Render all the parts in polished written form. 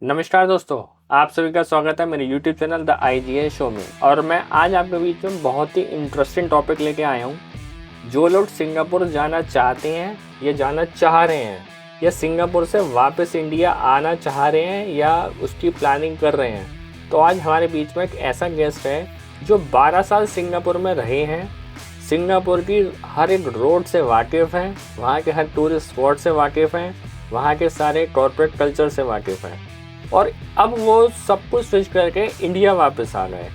नमस्कार दोस्तों, आप सभी का स्वागत है मेरे YouTube channel the IGA show में। और मैं आज आपके बीच में बहुत ही इंटरेस्टिंग टॉपिक लेके आया हूँ। जो लोग सिंगापुर जाना चाहते हैं या जाना चाह रहे हैं या सिंगापुर से वापस इंडिया आना चाह रहे हैं या उसकी प्लानिंग कर रहे हैं, तो आज हमारे बीच में एक ऐसा गेस्ट है जो 12 साल सिंगापुर में रहे हैं। सिंगापुर की हर एक रोड से वाकिफ़ हैं, वहाँ के हर टूरिस्ट स्पॉट से वाकिफ़ हैं, वहाँ के सारे कॉर्पोरेट कल्चर से वाकिफ़ हैं और अब वो सब कुछ स्विच करके इंडिया वापस आ गए।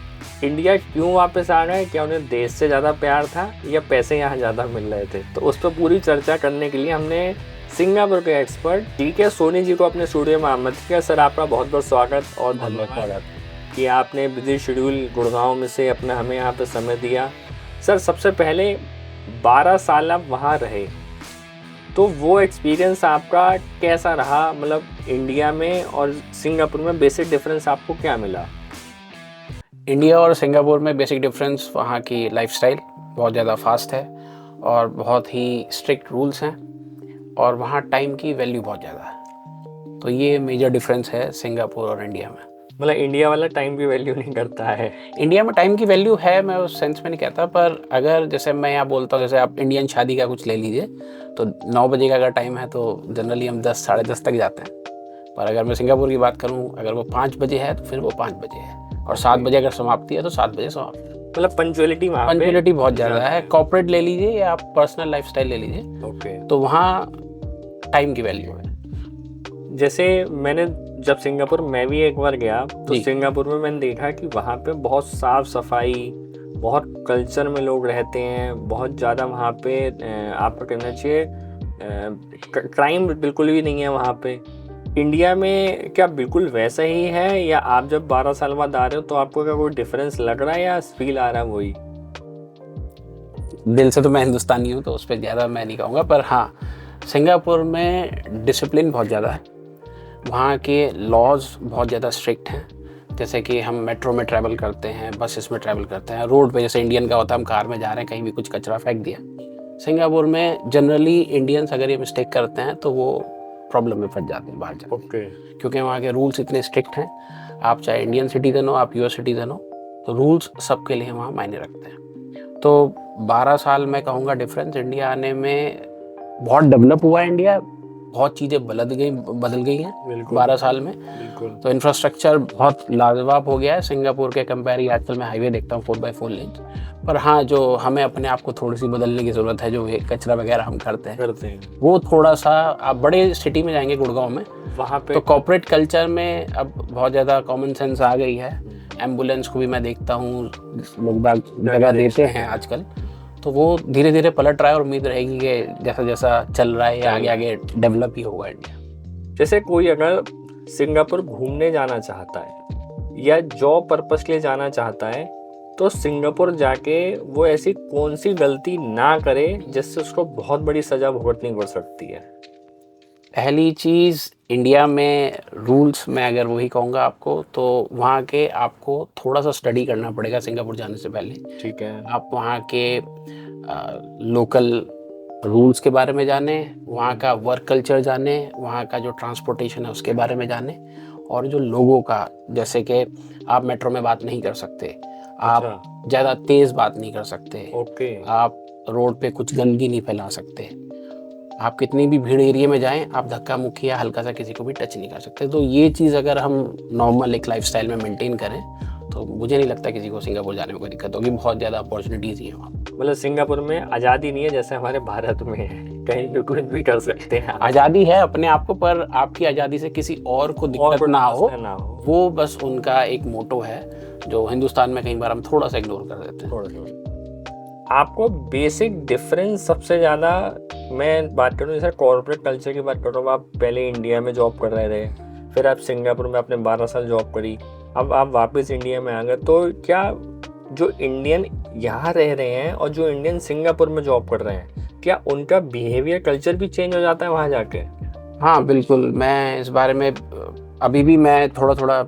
इंडिया क्यों वापस आ गए? क्या उन्हें देश से ज़्यादा प्यार था या पैसे यहाँ ज़्यादा मिल रहे थे? तो उस पर पूरी चर्चा करने के लिए हमने सिंगापुर के एक्सपर्ट DK सोनी जी को अपने स्टूडियो में आमंत्रित किया। सर, आपका बहुत बहुत स्वागत और धन्यवाद कि आपने बिजी शेड्यूल गुड़गांव में से अपना हमें यहाँ पे समय दिया। सर, सबसे पहले 12 साल आप वहाँ रहे, तो वो एक्सपीरियंस आपका कैसा रहा? मतलब इंडिया में और सिंगापुर में बेसिक डिफरेंस आपको क्या मिला? इंडिया और सिंगापुर में बेसिक डिफरेंस वहाँ की लाइफस्टाइल बहुत ज़्यादा फास्ट है और बहुत ही स्ट्रिक्ट रूल्स हैं और वहाँ टाइम की वैल्यू बहुत ज़्यादा है। तो ये मेजर डिफरेंस है सिंगापुर और इंडिया में। मतलब इंडिया वाला टाइम की वैल्यू नहीं करता है? इंडिया में टाइम की वैल्यू है, मैं उस सेंस में नहीं कहता, पर अगर जैसे मैं यहाँ बोलता हूँ, जैसे आप इंडियन शादी का कुछ ले लीजिए, तो 9 बजे का अगर टाइम है तो जनरली हम 10 साढ़े 10 तक जाते हैं। पर अगर मैं सिंगापुर की बात करूँ, अगर वो 5 बजे है तो फिर वो 5 बजे है, और 7 बजे अगर समाप्ति है तो 7 बजे समाप्ति। मतलब पंचुअलिटी बहुत ज़्यादा है। कॉर्पोरेट ले लीजिए या आप पर्सनल लाइफस्टाइल ले लीजिए, तो वहाँ टाइम की वैल्यू है। जैसे मैंने जब सिंगापुर मैं भी एक बार गया तो सिंगापुर में मैंने देखा कि वहाँ पे बहुत साफ सफाई, बहुत कल्चर में लोग रहते हैं, बहुत ज़्यादा वहाँ पे आपका कहना चाहिए क्राइम बिल्कुल भी नहीं है वहाँ पे। इंडिया में क्या बिल्कुल वैसा ही है या आप जब 12 साल बाद आ रहे हो तो आपको क्या कोई डिफरेंस लग रहा है या फील आ रहा है वही? दिल से तो मैं हिंदुस्तानी हूँ तो उस पर ज़्यादा मैं नहीं कहूँगा, पर हाँ, सिंगापुर में डिसिप्लिन बहुत ज़्यादा है। वहाँ के लॉज बहुत ज़्यादा स्ट्रिक्ट हैं। जैसे कि हम मेट्रो में ट्रैवल करते हैं, बसेस में ट्रैवल करते हैं, रोड पे जैसे इंडियन का होता है, हम कार में जा रहे हैं, कहीं भी कुछ कचरा फेंक दिया। सिंगापुर में जनरली इंडियंस अगर ये मिस्टेक करते हैं तो वो प्रॉब्लम में फंस जाते हैं बाहर जाके। क्योंकि वहाँ के रूल्स इतने स्ट्रिक्ट हैं। आप चाहे इंडियन सिटीजन हो, आप US सिटीजन हो, तो रूल्स सबके लिए वहाँ मायने रखते हैं। तो 12 साल मैं कहूँगा डिफरेंस इंडिया आने में बहुत डेवलप हुआ है। इंडिया बहुत चीज़ें बदल गई हैं 12 साल में। तो इंफ्रास्ट्रक्चर बहुत लाजवाब हो गया है सिंगापुर के कंपेयर। आजकल मैं हाईवे देखता हूँ 4x4 लेन। पर हाँ, जो हमें अपने आप को थोड़ी सी बदलने की ज़रूरत है, जो कचरा वगैरह हम करते हैं वो थोड़ा सा। आप बड़े सिटी में जाएंगे गुड़गांव में, वहाँ पे तो कॉर्पोरेट कल्चर में अब बहुत ज़्यादा कॉमन सेंस आ गई है। एम्बुलेंस को भी मैं देखता हूँ लोग बाग जगह देते हैं आजकल, तो वो धीरे धीरे पलट रहा है और उम्मीद रहेगी कि जैसा जैसा चल रहा है आगे आगे डेवलप ही होगा इंडिया। जैसे कोई अगर सिंगापुर घूमने जाना चाहता है या जॉब पर्पस के लिए जाना चाहता है, तो सिंगापुर जाके वो ऐसी कौन सी गलती ना करे जिससे उसको बहुत बड़ी सजा भुगतनी पड़ सकती है? पहली चीज़, इंडिया में रूल्स मैं अगर वही कहूँगा आपको, तो वहाँ के आपको थोड़ा सा स्टडी करना पड़ेगा सिंगापुर जाने से पहले। ठीक है। आप वहाँ के लोकल रूल्स के बारे में जाने, वहाँ का वर्क कल्चर जाने, वहाँ का जो ट्रांसपोर्टेशन है उसके बारे में जाने, और जो लोगों का, जैसे कि आप मेट्रो में बात नहीं कर सकते, आप ज़्यादा तेज़ बात नहीं कर सकते, आप रोड पे कुछ गंदगी नहीं फैला सकते, आप कितनी भी भीड़ एरिया में जाएं आप धक्का मुक्की या हल्का सा किसी को भी टच नहीं कर सकते। तो ये चीज़ अगर हम नॉर्मल एक लाइफस्टाइल में मेंटेन करें तो मुझे नहीं लगता किसी को सिंगापुर जाने में कोई दिक्कत होगी। बहुत ज़्यादा अपॉर्चुनिटीज़ ही हैं वहाँ। मतलब सिंगापुर में आज़ादी नहीं है जैसे हमारे भारत में है, कहीं भी कुछ भी कर सकते हैं। आज़ादी है अपने आप को, पर आपकी आज़ादी से किसी और को दिक्कत ना हो, वो बस उनका एक मोटो है जो हिंदुस्तान में कई बार हम थोड़ा सा इग्नोर कर देते हैं। आपको बेसिक डिफरेंस सबसे ज़्यादा, मैं बात करूँ जैसे कॉर्पोरेट कल्चर की बात कर रहा हूँ, आप पहले इंडिया में जॉब कर रहे थे, फिर आप सिंगापुर में आपने 12 साल जॉब करी, अब आप वापस इंडिया में आ गए, तो क्या जो इंडियन यहाँ रह रहे हैं और जो इंडियन सिंगापुर में जॉब कर रहे हैं, क्या उनका बिहेवियर कल्चर भी चेंज हो जाता है वहाँ जाके? हाँ बिल्कुल, मैं इस बारे में अभी भी मैं थोड़ा थोड़ा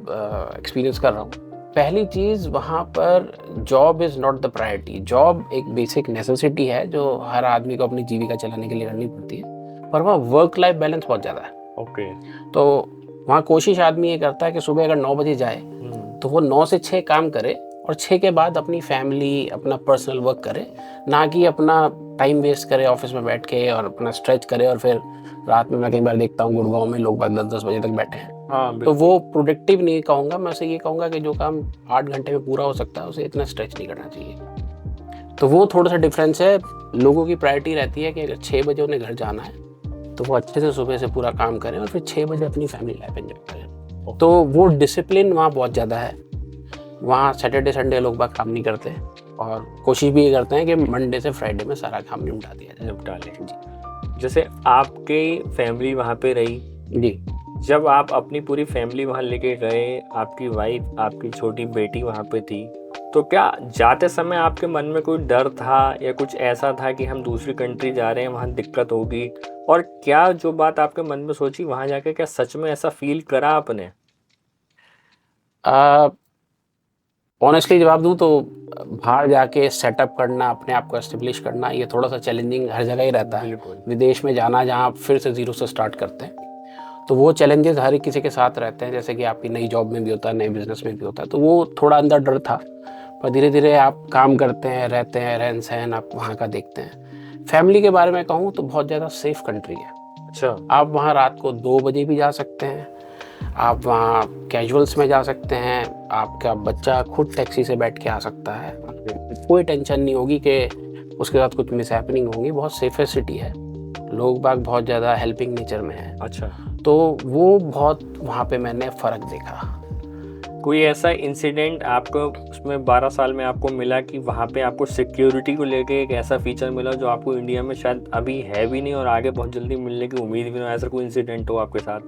एक्सपीरियंस कर रहा हूँ। पहली चीज़, वहाँ पर job is not the priority. Job एक बेसिक नेसेसिटी है जो हर आदमी को अपनी जीविका चलाने के लिए करनी पड़ती है, पर वहाँ वर्क लाइफ बैलेंस बहुत ज़्यादा है। ओके। तो वहाँ कोशिश आदमी ये करता है कि सुबह अगर 9 बजे जाए तो वो 9 से 6 काम करे और 6 के बाद अपनी फैमिली, अपना पर्सनल वर्क करे, ना कि अपना टाइम वेस्ट करे ऑफिस में बैठ के और अपना स्ट्रेच करे और फिर रात में मैं कई बार देखता हूँ गुड़गांव में लोग 10-10 बजे तक बैठे हैं। हाँ, तो वो प्रोडक्टिव नहीं कहूँगा, मैं उसे ये कहूँगा कि जो काम 8 घंटे में पूरा हो सकता है उसे इतना स्ट्रेच नहीं करना चाहिए। तो वो थोड़ा सा डिफरेंस है। लोगों की प्रायोरिटी रहती है कि अगर 6 बजे उन्हें घर जाना है तो वो अच्छे से सुबह से पूरा काम करें और फिर 6 बजे अपनी फैमिली लाइफ एंजॉय करें। तो वो डिसिप्लिन वहाँ बहुत ज़्यादा है। वहाँ सैटरडे संडे लोग बाग काम नहीं करते और कोशिश भी ये करते हैं कि मंडे से फ्राइडे में सारा काम निपटा दिया जाए। निपटा लें जी। जैसे आपकी फैमिली वहाँ पे रही जी, जब आप अपनी पूरी फैमिली वहाँ लेके गए, आपकी वाइफ, आपकी छोटी बेटी वहाँ पे थी, तो क्या जाते समय आपके मन में कोई डर था या कुछ ऐसा था कि हम दूसरी कंट्री जा रहे हैं, वहाँ दिक्कत होगी? और क्या जो बात आपके मन में सोची वहाँ जाके क्या सच में ऐसा फील करा आपने? ऑनेस्टली जवाब दूं तो बाहर जाके सेटअप करना, अपने आप को एस्टेब्लिश करना, ये थोड़ा सा चैलेंजिंग हर जगह ही रहता है। बिल्कुल। विदेश में जाना जहाँ आप फिर से ज़ीरो से स्टार्ट करते हैं, तो वो चैलेंजेस हर किसी के साथ रहते हैं। जैसे कि आपकी नई जॉब में भी होता है, नए बिजनेस में भी होता है, तो वो थोड़ा अंदर डर था। पर धीरे धीरे आप काम करते हैं, रहते हैं, रहन सहन आप वहाँ का देखते हैं। फैमिली के बारे में कहूँ तो बहुत ज़्यादा सेफ कंट्री है। अच्छा। आप वहाँ रात को 2 बजे भी जा सकते हैं, आप वहाँ कैजुअल्स में जा सकते हैं, आपका बच्चा खुद टैक्सी से बैठ के आ सकता है, कोई टेंशन नहीं होगी कि उसके साथ कुछ मिस हैपनिंग होगी। बहुत सेफेस्ट सिटी है, लोग बाग बहुत ज़्यादा हेल्पिंग नेचर में है। अच्छा। तो वो बहुत वहाँ पे मैंने फ़र्क देखा। कोई ऐसा इंसिडेंट आपको उसमें 12 साल में आपको मिला कि वहाँ पे आपको सिक्योरिटी को लेके एक ऐसा फीचर मिला जो आपको इंडिया में शायद अभी है भी नहीं और आगे बहुत जल्दी मिलने की उम्मीद भी नहीं, ऐसा कोई इंसिडेंट हो आपके साथ?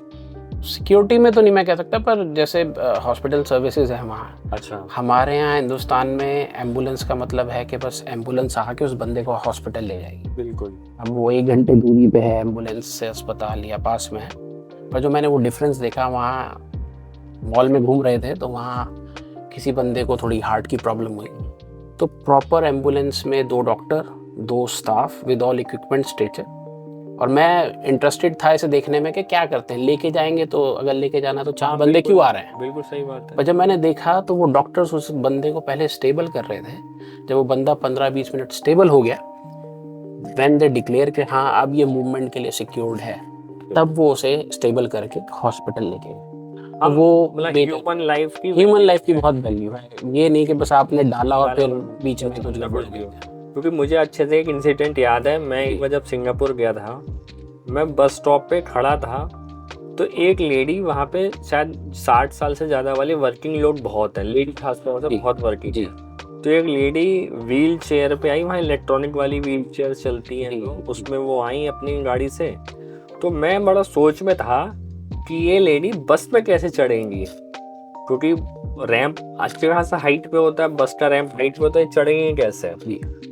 सिक्योरिटी में तो नहीं मैं कह सकता, पर जैसे हॉस्पिटल सर्विसेज है वहाँ। अच्छा। हमारे यहाँ हिंदुस्तान में एम्बुलेंस का मतलब है कि बस एम्बुलेंस आके उस बंदे को हॉस्पिटल ले जाएगी। बिल्कुल। अब वो 1 घंटे दूरी पे है एम्बुलेंस से अस्पताल या पास में है। पर जो मैंने वो डिफरेंस देखा, वहाँ मॉल में घूम रहे थे तो वहाँ किसी बंदे को थोड़ी हार्ट की प्रॉब्लम हुई, तो प्रॉपर एम्बुलेंस में 2 doctor, 2 staff with all equipment, stretcher. और मैं इंटरेस्टेड था इसे देखने में कि क्या करते हैं, लेके जाएंगे तो अगर लेके जाना तो 4 बंदे क्यों आ रहे हैं। बिल्कुल सही बात है। पर जब मैंने देखा तो वो डॉक्टर्स उस बंदे को पहले स्टेबल कर रहे थे। जब वो बंदा 15-20 मिनट स्टेबल हो गया, व्हेन दे डिक्लेयर कि हाँ अब ये मूवमेंट के लिए सिक्योर्ड है, तब वो उसे स्टेबल करके हॉस्पिटल लेके गए। तो वो मतलब ह्यूमन लाइफ की बहुत वैल्यू है, ये नहीं कि बस आपने डाला और फिर बीच में कुछ गड़बड़ हो गया। क्योंकि मुझे अच्छे से एक इंसिडेंट याद है। मैं एक बार जब सिंगापुर गया था, मैं बस स्टॉप पे खड़ा था, तो एक लेडी वहाँ पे शायद 60 साल से ज़्यादा वाले, वर्किंग लोग बहुत हैं, लेडी खासतौर से बहुत वर्किंग। तो एक लेडी व्हील चेयर पे आई, वहाँ इलेक्ट्रॉनिक वाली व्हील चेयर चलती हैं, तो उसमें वो आई अपनी गाड़ी से। तो मैं बड़ा सोच में था कि ये लेडी बस में कैसे चढ़ेंगी, क्योंकि रैंप अच्छे खासा हाइट पे होता है, बस का रैंप हाइट पे होता है, चढ़ेंगे कैसे?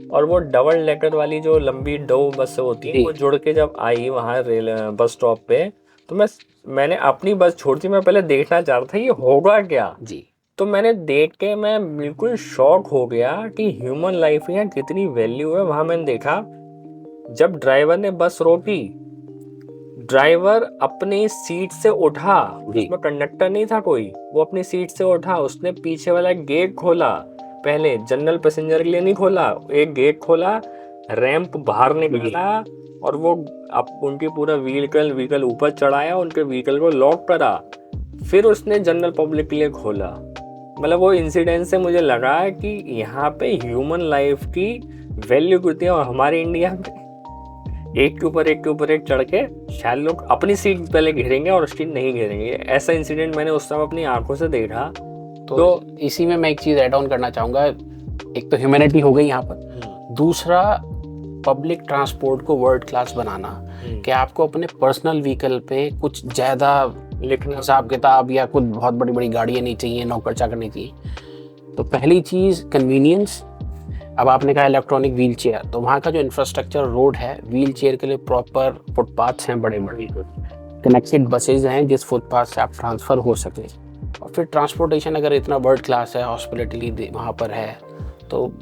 और वो डबल डेकर वाली जो लंबी 2 बस होती है, वो जुड़ के जब आई वहाँ रेल बस स्टॉप पे, तो मैंने अपनी बस छोड़ दी। मैं पहले देखना चाह रहा था ये होगा क्या जी। तो मैंने देख के मैं बिल्कुल शॉक हो गया कि ह्यूमन लाइफ में कितनी वैल्यू है। वहाँ मैंने देखा जब ड्राइवर ने बस रोकी, ड्राइवर अपनी सीट से उठा, उसमें कंडक्टर नहीं था कोई, वो अपनी सीट से उठा, उसने पीछे वाला गेट खोला, पहले जनरल पैसेंजर के लिए नहीं खोला, एक गेट खोला, रैंप बाहर निकाला और वो अब उनकी पूरा व्हीकल ऊपर चढ़ाया, उनके व्हीकल को लॉक करा, फिर उसने जनरल पब्लिक के लिए खोला। मतलब वो इंसिडेंट से मुझे लगा कि यहाँ पे ह्यूमन लाइफ की वैल्यू कितनी है। और हमारे इंडिया में एक के ऊपर एक चढ़ के शायद लोग अपनी सीट पहले घेरेंगे और उसकी नहीं घेरेंगे। ऐसा इंसिडेंट मैंने उस समय अपनी आंखों से देखा। तो इसी में मैं एक चीज़ ऐड ऑन करना चाहूँगा। एक तो ह्यूमैनिटी हो गई यहाँ पर, दूसरा पब्लिक ट्रांसपोर्ट को वर्ल्ड क्लास बनाना, कि आपको अपने पर्सनल व्हीकल पे कुछ ज़्यादा लिखना, हिसाब किताब या कुछ बहुत बड़ी बड़ी गाड़ियाँ नहीं चाहिए, नौकर चाकर नहीं चाहिए। तो पहली चीज़ कन्वीनियंस। अब आपने कहा इलेक्ट्रॉनिक व्हील चेयर, तो वहाँ का जो इंफ्रास्ट्रक्चर रोड है व्हील चेयर के लिए प्रॉपर फुटपाथ्स हैं, बड़े बड़े कनेक्टेड बसेज हैं जिस फुटपाथ से आप ट्रांसफ़र हो सके। और फिर ट्रांसपोर्टेशन अगर इतना वर्ल्ड क्लास है, हॉस्पिटलिटी वहाँ पर है, तो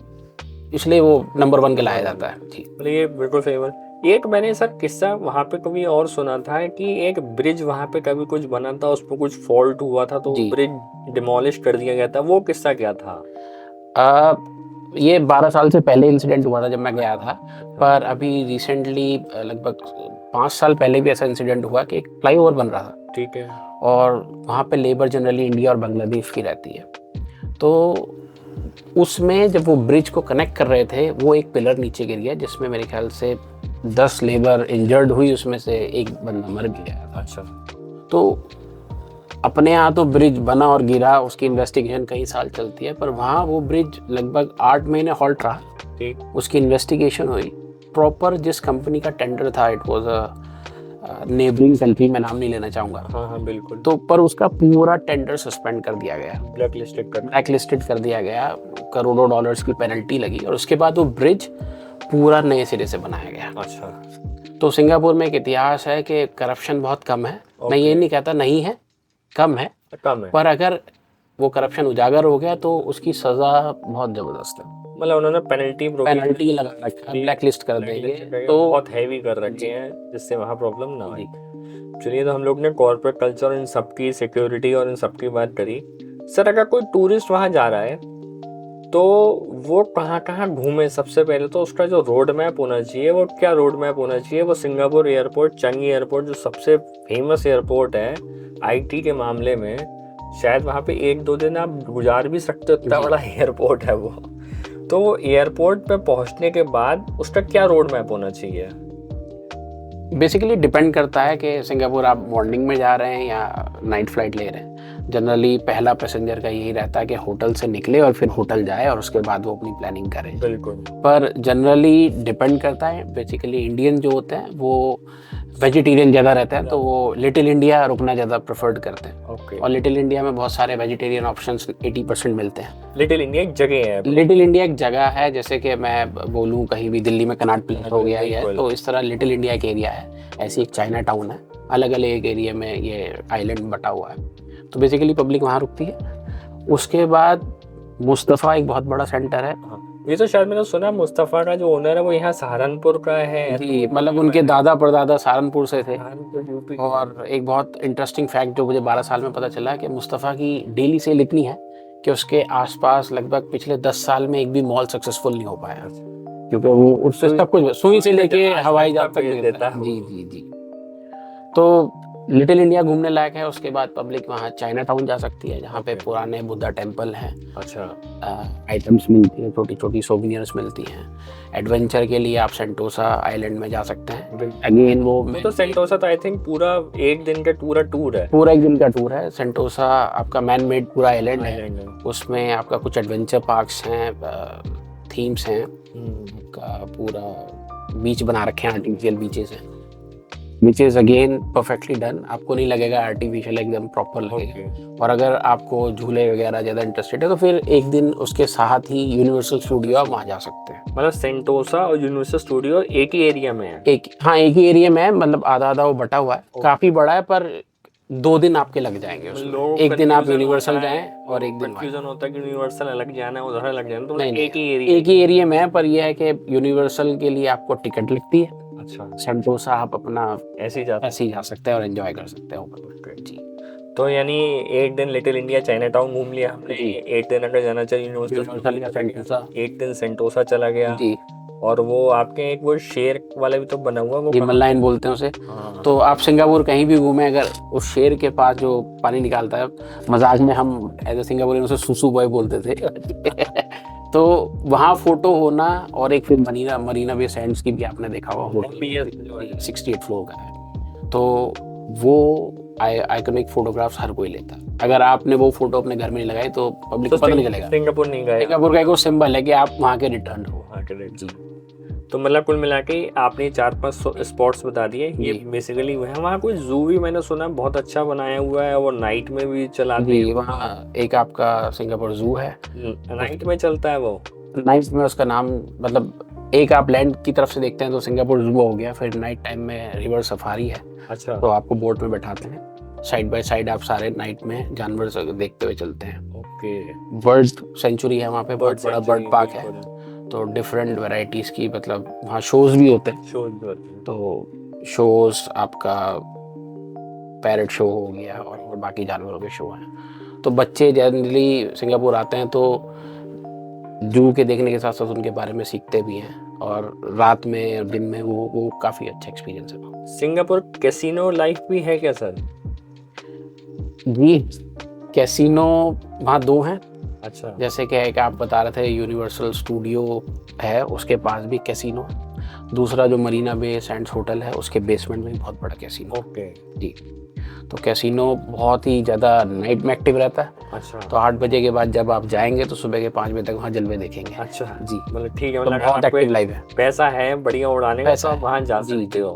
इसलिए वो नंबर 1 के लाया जाता है जी। ये बिल्कुल फेवर। एक मैंने सर किस्सा वहां पे कभी और सुना था कि एक ब्रिज वहां पे कभी कुछ बना था, उस पर कुछ फॉल्ट हुआ था तो जी। ब्रिज डिमोलिश कर दिया गया था, वो किस्सा क्या था? आ, ये 12 साल से पहले इंसिडेंट हुआ था जब मैं गया था, पर अभी रिसेंटली लगभग 5 साल पहले भी ऐसा इंसिडेंट हुआ कि एक फ्लाईओवर बन रहा था। ठीक है। और वहाँ पे लेबर जनरली इंडिया और बांग्लादेश की रहती है। तो उसमें जब वो ब्रिज को कनेक्ट कर रहे थे, वो एक पिलर नीचे गिर गया जिसमें मेरे ख्याल से 10 लेबर इंजर्ड हुई, उसमें से एक बंदा मर गया। अच्छा। तो अपने यहाँ तो ब्रिज बना और गिरा, उसकी इन्वेस्टिगेशन कई साल चलती है, पर वहाँ वो ब्रिज लगभग 8 महीने हॉल्ट रहा। ठीक। उसकी इन्वेस्टिगेशन हुई प्रॉपर, जिस कंपनी का टेंडर था, it was a neighbouring country, मैं नाम नहीं लेना चाहूँगा। हाँ हाँ बिल्कुल। तो पर उसका पूरा टेंडर सस्पेंड कर दिया गया, ब्लैक लिस्टेड कर दिया गया, करोड़ों डॉलर्स की पेनल्टी लगी, और उसके बाद वो ब्रिज पूरा नए सिरे से बनाया गया। अच्छा। तो सिंगापुर में एक इतिहास है कि करप्शन बहुत कम है। मैं ये नहीं कहता नहीं है, कम है, पर अगर वो करप्शन उजागर हो गया तो उसकी सजा बहुत जबरदस्त है। मतलब उन्होंने पेनल्टी लगा रखा है, ब्लैक लिस्ट कर देंगे, तो बहुत हैवी कर रखे हैं जिससे वहाँ प्रॉब्लम ना आए। चलिए, तो हम लोग ने कॉर्पोरेट कल्चर और इन सबकी सिक्योरिटी और इन सबकी बात करी। सर, अगर कोई टूरिस्ट वहाँ जा रहा है तो वो कहाँ कहाँ घूमे? सबसे पहले तो उसका जो रोड मैप होना चाहिए, वो क्या रोड मैप होना चाहिए? वो सिंगापुर एयरपोर्ट, चंगी एयरपोर्ट, जो सबसे फेमस एयरपोर्ट है आईटी के मामले में, शायद वहाँ पे 1-2 दिन आप गुजार भी सकते हो, इतना बड़ा एयरपोर्ट है वो। तो वो एयरपोर्ट पे पहुँचने के बाद उसका क्या रोड मैप होना चाहिए? बेसिकली डिपेंड करता है कि सिंगापुर आप मॉर्निंग में जा रहे हैं या नाइट फ्लाइट ले रहे हैं। जनरली पहला पैसेंजर का यही रहता है कि होटल से निकले और फिर होटल जाए और उसके बाद वो अपनी प्लानिंग करें। बिल्कुल। पर जनरली डिपेंड करता है। बेसिकली इंडियन जो होते हैं वो वेजिटेरियन ज़्यादा रहते हैं, तो वो लिटिल इंडिया रुकना ज़्यादा प्रेफर्ड करते हैं। ओके। और लिटिल इंडिया में बहुत सारे वेजिटेरियन ऑप्शंस 80% मिलते हैं। लिटिल इंडिया एक जगह है? लिटिल इंडिया एक जगह है, जैसे कि मैं बोलूँ कहीं भी दिल्ली में कनॉट प्लेस हो गया है, तो इस तरह लिटिल इंडिया एक एरिया है। ऐसी एक चाइना टाउन है, अलग अलग एक एरिया में ये आइलैंड बटा हुआ है। तो बेसिकली पब्लिक वहाँ रुकती है। उसके बाद मुस्तफ़ा एक बहुत बड़ा सेंटर है। ये तो शायद मैंने सुना मुस्तफ़ा का जो ओनर है वो यहाँ सहारनपुर का है। जी, मतलब उनके दादा परदादा सहारनपुर से थे। यूपी। और एक बहुत इंटरेस्टिंग फैक्ट जो मुझे 12 साल में पता चला कि मुस्तफ़ा की डेली सेल इतनी है कि उसके आसपास लगभग पिछले 10 साल में एक भी मॉल सक्सेसफुल नहीं हो पाया, क्योंकि वो उससे सब कुछ सुई से लेके हवाई जहाज तक देता है। जी जी जी। तो लिटिल इंडिया घूमने लायक है। उसके बाद पब्लिक वहाँ चाइना टाउन जा सकती है, जहाँ पे पुराने बुद्धा टेम्पल हैं। अच्छा। आइटम्स मिलती हैं, छोटी छोटी सोविनियर्स मिलती हैं। एडवेंचर के लिए आप सेंटोसा आइलैंड में जा सकते हैं। अगेन वो तो सेंटोसा तो आई थिंक पूरा एक दिन का पूरा टूर है। पूरा एक दिन का टूर है। सेंटोसा आपका मैन मेड पूरा आइलैंड है। उसमें आपका कुछ एडवेंचर पार्क्स हैं, थीम्स हैं, का पूरा बीच बना रखे हैं, आर्टिफिशियल बीचेस हैं, which is again perfectly done. आपको नहीं लगेगा आर्टिफिशियल, एकदम प्रॉपर लगेगा। और अगर आपको झूले वगैरह ज़्यादा इंटरेस्टेड है तो फिर एक दिन उसके साथ ही यूनिवर्सल स्टूडियो आप वहाँ जा सकते हैं। मतलब सेंटोसा और यूनिवर्सल स्टूडियो एक ही एरिया में है? एक ही एरिया में है, मतलब आधा आधा वो बटा हुआ है। काफ़ी बड़ा है, पर 2 दिन आपके लग जाएंगे उसमें। एक दिन आप यूनिवर्सल जाएं और एक दिन कंफ्यूजन होता है कि यूनिवर्सल अलग जाना है, उधर अलग जाना, तो नहीं, एक ही एरिया में है। पर यह है कि यूनिवर्सल के लिए आपको टिकट लगती है। अच्छा। सेंटोसा आप अपना ऐसे ही जा सकते हैं और एंजॉय कर सकते हो। जी। तो यानी एक दिन लिटिल इंडिया चाइना टाउन घूम लिया हमने, एक दिन अगर जाना चाहिए यूनिवर्सल या सेंटोसा, एक दिन सेंटोसा चला गया जी। और वो आपके एक वो शेर वाला भी तो बना हुआ, वो मलाइन बोलते हैं उसे। तो आप सिंगापुर कहीं भी घूमें, अगर उस शेर के पास जो पानी निकालता है, मजाक में हम एज ए सिंगापुरियन उसे सुसु बॉय बोलते थे तो वहाँ फोटो होना, और एक फिर मरीना बे सैंड्स की भी आपने देखा होगा, 68 फ्लोर का है। तो वो आइकॉनिक फोटोग्राफ्स हर कोई लेता है। अगर आपने वो फोटो अपने घर में नहीं लगाई तो पब्लिक को पता नहीं चलेगा सिंगापुर नहीं गए। सिंगापुर का एक सिंबल है कि आप वहाँ के रिटर्न हो। जी। तो मतलब कुल मिला के आपने 4-5 स्पॉट्स बता दिए, ये बेसिकली वो है। वहाँ कोई जू भी मैंने सुना बहुत अच्छा बनाया हुआ है, और नाइट में भी चलाते हैं। वहाँ एक आपका सिंगापुर जू है, नाइट में चलता है वो। नाइट में उसका नाम, मतलब एक आप लैंड की तरफ से देखते हैं तो सिंगापुर जू हो गया, फिर नाइट टाइम में रिवर सफारी है। अच्छा। तो आपको बोट में बैठाते हैं, साइड बाय साइड आप सारे नाइट में जानवर देखते हुए चलते हैं। ओके। बर्ड सेंचुरी है वहाँ पे, बहुत बड़ा बर्ड पार्क है। तो डिफरेंट वैरायटीज़ की मतलब वहाँ शोज़ भी होते हैं। शोज भी होते हैं। तो शोज़ आपका पैरट शो हो गया और बाकी जानवरों के शो हैं। तो बच्चे जनरली सिंगापुर आते हैं तो जू के देखने के साथ साथ उनके बारे में सीखते भी हैं, और रात में और दिन में वो काफ़ी अच्छा एक्सपीरियंस है। सिंगापुर कैसीनो लाइफ भी है क्या सर? जी, कैसीनो वहाँ 2 हैं। अच्छा। जैसे कि एक आप बता रहे थे यूनिवर्सल स्टूडियो है, उसके पास भी कैसीनो है। दूसरा जो मरीना बे सैंड्स होटल है उसके बेसमेंट में बहुत बड़ा कैसीनो। ओके। जी, तो कैसीनो बहुत ही ज़्यादा नाइट में एक्टिव रहता है। अच्छा। तो 8 बजे के बाद जब आप जाएंगे तो सुबह के 5 बजे तक वहाँ जलवे देखेंगे। अच्छा जी, मतलब ठीक है, तो मतलब बहुत आपको एक्टिव लाइफ है। पैसा है बढ़िया उड़ाने का पैसा तो आप है। वहाँ जा जी, सकते हो,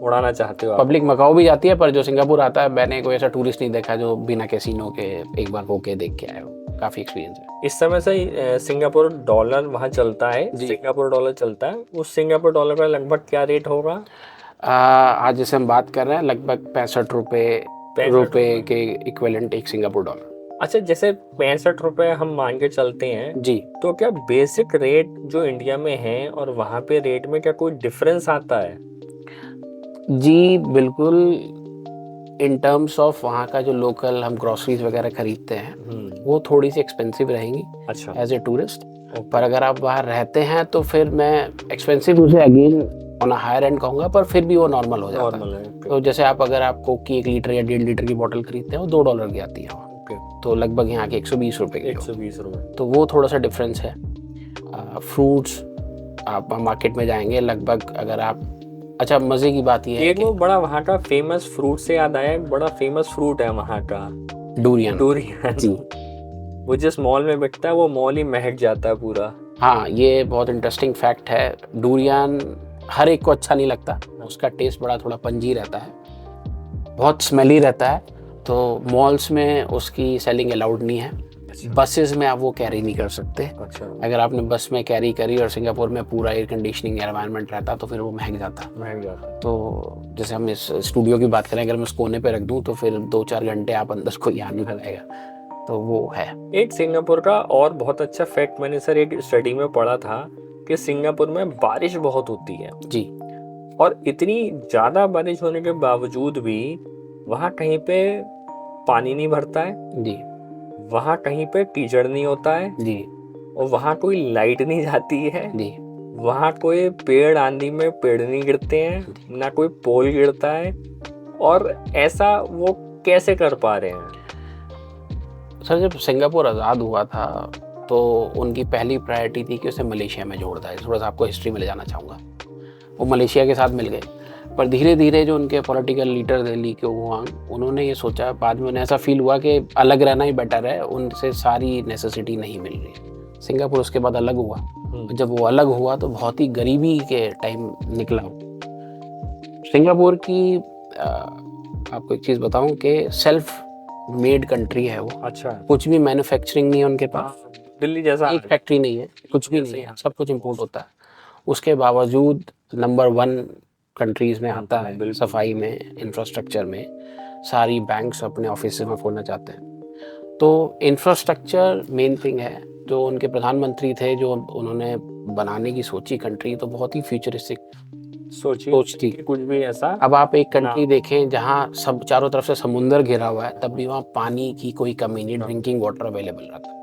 उड़ाना चाहते हो आप। पब्लिक मकाऊ भी जाती है, पर जो सिंगापुर आता है मैंने कोई ऐसा टूरिस्ट नहीं देखा जो बिना कैसीनो के एक बार होके देख के आए हो। काफ़ी एक्सपीरियंस है। इस समय से सिंगापुर डॉलर वहाँ चलता है, जी। सिंगापुर डॉलर चलता है, उस सिंगापुर डॉलर का लगभग क्या रेट होगा? आज जैसे हम बात कर रहे हैं लगभग 65 रुपये के इक्विवेलेंट एक सिंगापुर डॉलर। अच्छा, जैसे 65 रुपए हम मान के चलते हैं, जी तो क्या बेसिक रेट जो इंडिया में है और वहाँ पे रेट में क्या कोई डिफरेंस आता है? जी बिल्कुल। इन टर्म्स ऑफ वहाँ का जो लोकल हम ग्रोसरीज वगैरह खरीदते हैं वो थोड़ी सी एक्सपेंसिव रहेंगी अच्छा। As a tourist. पर अगर आप बाहर रहते हैं तो फिर मैं एक्सपेंसिव उसे अगेन ऑन हायर एंड कहूँगा, पर फिर भी वो नॉर्मल हो जाता है। तो जैसे आप कोक की 1 लीटर या 1.5 लीटर की बोतल खरीदते हैं वो $2 की आती है वहाँ, तो लगभग यहाँ के 120 रुपये की। 120 रुपये। तो वो थोड़ा सा डिफरेंस है। फ्रूट्स आप मार्केट में जाएंगे लगभग अगर आप, अच्छा मज़े की बात ये है एक वो बड़ा वहाँ का फेमस फ्रूट से याद आया, बड़ा फेमस फ्रूट है वहाँ का, डूरियन। जी, वो जिस मॉल में बिकता है वो मॉल ही महक जाता है पूरा। हाँ, ये बहुत इंटरेस्टिंग फैक्ट है। डूरियन हर एक को अच्छा नहीं लगता, उसका टेस्ट बड़ा थोड़ा पंजी रहता है, बहुत स्मेली रहता है, तो मॉल्स में उसकी सेलिंग अलाउड नहीं है। बसेस में आप वो कैरी नहीं कर सकते। अच्छा। अगर आपने बस में कैरी करी और सिंगापुर में पूरा एयर कंडीशनिंग एनवायरनमेंट रहता तो फिर वो महक जाता। तो जैसे हम इस स्टूडियो की बात करें, अगर मैं उस कोने पे रख दूं तो फिर 2-4 घंटे आप अंदर कोई आ नहीं पाएगा। तो वो है। एक सिंगापुर का और बहुत अच्छा फैक्ट मैंने सर एक स्टडी में पढ़ा था कि सिंगापुर में बारिश बहुत होती है जी, और इतनी ज़्यादा बारिश होने के बावजूद भी वहाँ कहीं पे पानी नहीं भरता है जी, वहाँ कहीं पे कीचड़ नहीं होता है जी, और वहाँ कोई लाइट नहीं जाती है जी, वहाँ कोई पेड़ आंधी में पेड़ नहीं गिरते हैं, ना कोई पोल गिरता है। और ऐसा वो कैसे कर पा रहे हैं? सर जब सिंगापुर आज़ाद हुआ था तो उनकी पहली प्रायोरिटी थी कि उसे मलेशिया में जोड़ना है। थोड़ा सा आपको हिस्ट्री में ले जाना चाहूँगा। वो मलेशिया के साथ मिल गए, पर धीरे धीरे जो उनके पॉलिटिकल लीडर थे ली केओ, उन्होंने ये सोचा, बाद में उन्हें ऐसा फील हुआ कि अलग रहना ही बेटर है, उनसे सारी नेसेसिटी नहीं मिल रही। सिंगापुर उसके बाद अलग हुआ। जब वो अलग हुआ तो बहुत ही गरीबी के टाइम निकला। सिंगापुर की आपको एक चीज़ बताऊं कि सेल्फ मेड कंट्री है वो। अच्छा। कुछ भी मैन्युफैक्चरिंग नहीं है उनके पास, दिल्ली जैसा एक फैक्ट्री नहीं है, कुछ भी नहीं है, सब कुछ इम्पोर्ट होता है। उसके बावजूद नंबर 1 कंट्रीज़ में आता है सफाई में, इंफ्रास्ट्रक्चर में। सारी बैंक्स अपने ऑफिस में खोलना चाहते हैं। तो इंफ्रास्ट्रक्चर मेन थिंग है। जो उनके प्रधानमंत्री थे, जो उन्होंने बनाने की सोची कंट्री, तो बहुत ही फ्यूचरिस्टिक सोच थी। कुछ भी ऐसा। अब आप एक कंट्री देखें जहाँ सब चारों तरफ से समुंदर घिरा हुआ है, तब भी वहाँ पानी की कोई कमी नहीं, ड्रिंकिंग वाटर अवेलेबल रहता है।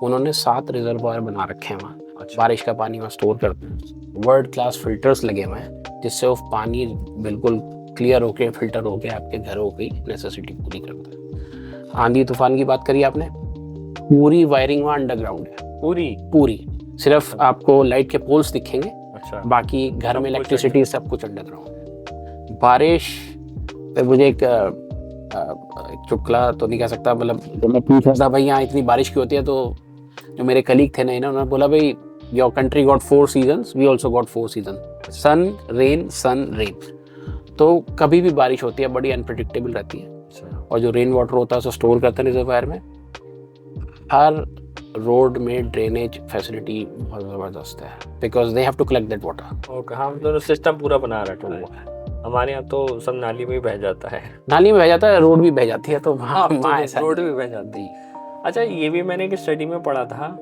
उन्होंने 7 रिजर्वायर बना रखे हैं वहाँ। बारिश का पानी वहाँ स्टोर करते हैं। वर्ल्ड क्लास फिल्टर्स लगे हुए हैं जिससे वो पानी बिल्कुल क्लियर होके फिल्टर होके आपके घरों की नेसेसिटी पूरी करता है। आंधी तूफान की बात करी आपने, पूरी वायरिंग वहाँ अंडरग्राउंड है, पूरी। सिर्फ आपको लाइट के पोल्स दिखेंगे। अच्छा। बाकी घर में इलेक्ट्रिसिटी सब कुछ अंडरग्राउंड है। बारिश पे मुझे एक चुटकुला तो नहीं कह सकता, मतलब जब मैं पूछ रहा था भाई यहाँ इतनी बारिश क्यों होती है, तो जो मेरे कलीग थे ना, उन्होंने बोला भाई your country got 4 seasons, we also got 4 season, sun rain. तो कभी भी बारिश होती है, बड़ी अनप्रिडिक्टेबल रहती है। और जो रेन वाटर होता है उसे स्टोर करते हैं रिजर्वायर में। हर रोड में ड्रेनेज फैसिलिटी बहुत ज़बरदस्त है, because they have to collect that water. Okay, हम दोनों सिस्टम पूरा बना रखा है। हमारे यहाँ तो सब नाली में ही बह जाता है। नाली में बह जाता है, रोड भी बह जाती है, तो वहाँ रोड भी बह जाती है। अच्छा, ये भी मैंने एक स्टडी में पढ़ा था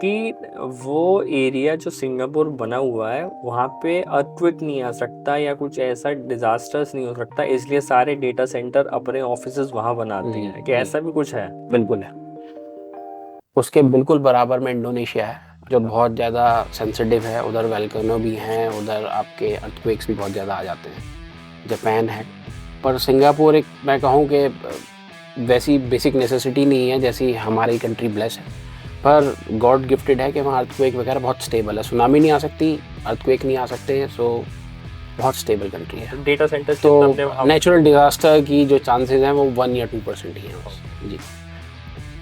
कि वो एरिया जो सिंगापुर बना हुआ है वहाँ पे अर्थक्वेक नहीं आ सकता या कुछ ऐसा डिजास्टर्स नहीं हो सकता, इसलिए सारे डेटा सेंटर अपने ऑफिसेज वहाँ बनाते जी, हैं कि जी। ऐसा भी कुछ है? बिल्कुल है। उसके बिल्कुल बराबर में इंडोनेशिया है जो बहुत ज़्यादा सेंसिटिव है, उधर वोल्केनो भी हैं, उधर आपके अर्थक्वेक्स भी बहुत ज़्यादा आ जाते हैं। जापान है, पर सिंगापुर एक मैं कहूँ कि वैसी बेसिक नेसेसिटी नहीं है जैसी हमारी कंट्री ब्लेस है, पर गॉड गिफ्टेड है कि वहाँ अर्थक्वेक वगैरह बहुत स्टेबल है। सुनामी नहीं आ सकती, अर्थक्वेक नहीं आ सकते, सो बहुत स्टेबल कंट्री है। डेटा सेंटर तो नेचुरल डिजास्टर की जो चांसेस हैं वो 1 या 2% ही हैं बस। जी।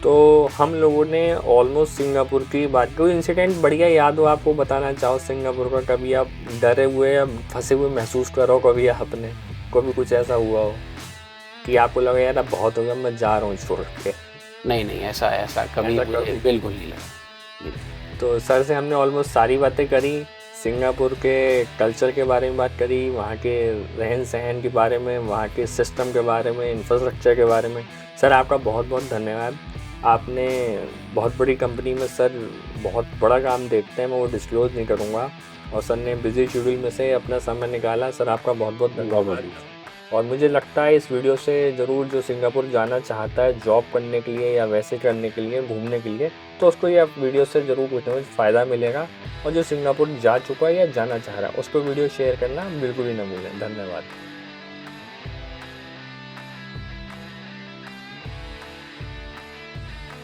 तो हम लोगों ने ऑलमोस्ट सिंगापुर की बात, कोई इंसिडेंट बढ़िया याद हो आपको बताना चाहो सिंगापुर का, कभी आप डरे हुए या फंसे हुए महसूस करो कभी आपने, कभी कुछ ऐसा हुआ हो कि आपको लगा यार अब बहुत हो गया मैं जा रहा हूँ छोड़ के? नहीं, ऐसा कभी मुझे बिल्कुल नहीं लगा। तो सर से हमने ऑलमोस्ट सारी बातें करी, सिंगापुर के कल्चर के बारे में बात करी, वहाँ के रहन सहन के बारे में, वहाँ के सिस्टम के बारे में, इंफ्रास्ट्रक्चर के बारे में। सर आपका बहुत बहुत धन्यवाद। आपने बहुत बड़ी कंपनी में सर बहुत बड़ा काम देखते हैं, मैं वो डिस्क्लोज़ नहीं करूँगा, और सर ने बिजी शेड्यूल में से अपना समय निकाला। सर आपका बहुत बहुत धन्यवाद। और मुझे लगता है इस वीडियो से ज़रूर जो सिंगापुर जाना चाहता है जॉब करने के लिए या वैसे करने के लिए, घूमने के लिए, तो उसको ये वीडियो से ज़रूर कुछ ना कुछ फ़ायदा मिलेगा। और जो सिंगापुर जा चुका है या जाना चाह रहा है उसको वीडियो शेयर करना बिल्कुल ही ना भूलें। धन्यवाद।